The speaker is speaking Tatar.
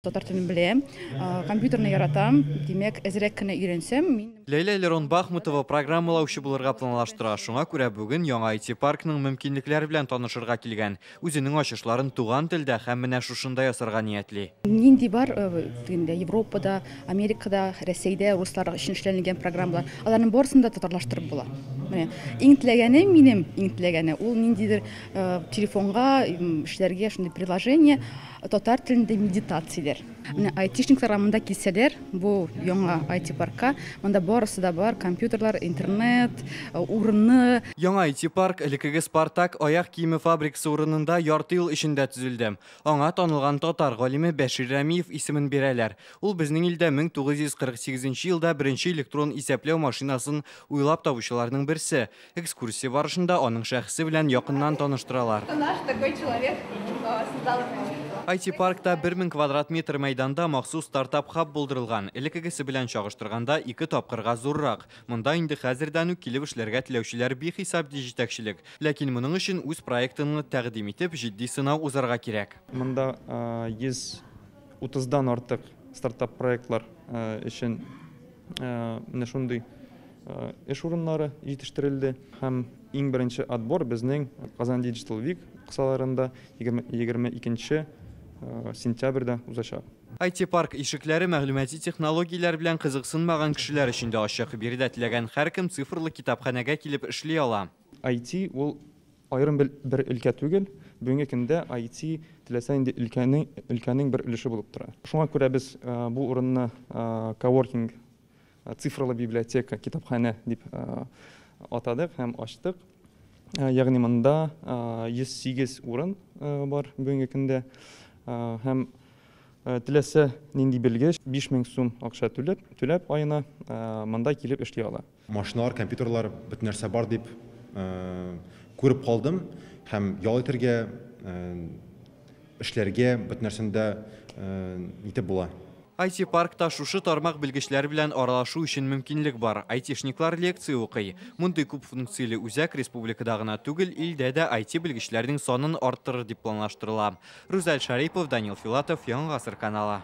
Татар телен беләм, компьютерны яратам, демәк, әзрәк кенә өйрәнсәм, мин Ләйлә Лерон Бахмутова программалаучы булырга планлаштыра. Шуңа күрә бүген яңа IT паркның мөмкинлекләре белән танышырга килгән. Үзенең ачышларын туган телдә һәм менә шушында ясарга ниятли. нинди бар Европада, Америкада, Рәсәйдә руслар өчен эшләнелгән программалар. Аларның барысын да татарлаштырып була. Менә иң теләгәне минем, иң теләгәне ул ниндидер телефонга эшләргә шундый приложение татар телендә медитацияләр. Менә айтишниклар монда килсәләр, бу яңа IT паркка, монда барысы да бар, компьютерлар, интернет, урынны. Яңа IT парк элекеге Спартак аяк киеме фабрикасы урынында ярты ел эчендә төзелде. Аңа танылган татар галиме Бәшир Рәмиев исемен бирәләр. Ул безнең илдә 1948 елда беренче электрон исәпләү машинасын уйлап табучыларның берсе. Экскурсия барышында аның шәхесе белән якыннан таныштыралар. Наш такой человек создал IT паркта 1000 квадрат метр мәйданда махсус стартап-хаб булдырылган. Элеккегесе белән чагыштырганда 2 тапкырга зуррак. Монда инде хәзердән үк килеп эшләргә теләүчеләр бихисап җитәкчелек. Ләкин моның өчен үз проектын тәкъдим итеп, җитди сынау узарга кирәк. Монда 130дан артык стартап проектлар өчен менә шундый эш урыннары җитештерелде һәм иң беренче отбор безнең Казан Digital Week кысаларында 22 сентябрьдә узачак. IT парк ишекләре мәгълүмати технологияләр белән кызыксынмаган кешеләр өчен дә ачык. Биредә теләгән һәркем цифрлы китапханәгә килеп эшли ала. IT ул аерым бер өлкә түгел. Бүгенге көндә IT теләсә инде өлкәнең бер өлеше булып тора. Шуңа күрә без бу урынны coworking, цифрлы библиотека, китапханә дип атадык һәм ачтык. Ягъни монда 108 урын бар бүгенге көндә. Һәм теләсә нинди белгеч 5000 сум акча түләп айына монда килеп эшли ала. Машиналар, компьютерлар бөтен нәрсә бар дип күреп калдым һәм ял итәргә, эшләргә бөтен нәрсәдә итеп була. IT паркта шушы тармак белгечләр белән аралашу өчен мөмкинлек бар. Айтишниклар лекция укый. Мондый күп функцияле үзәк республикада гына түгел, илдә дә IT белгечләрнең санын арттырыр дип планлаштырыла. Рузаль Шарипов, Данил Филатов, Яңа Гасыр каналы.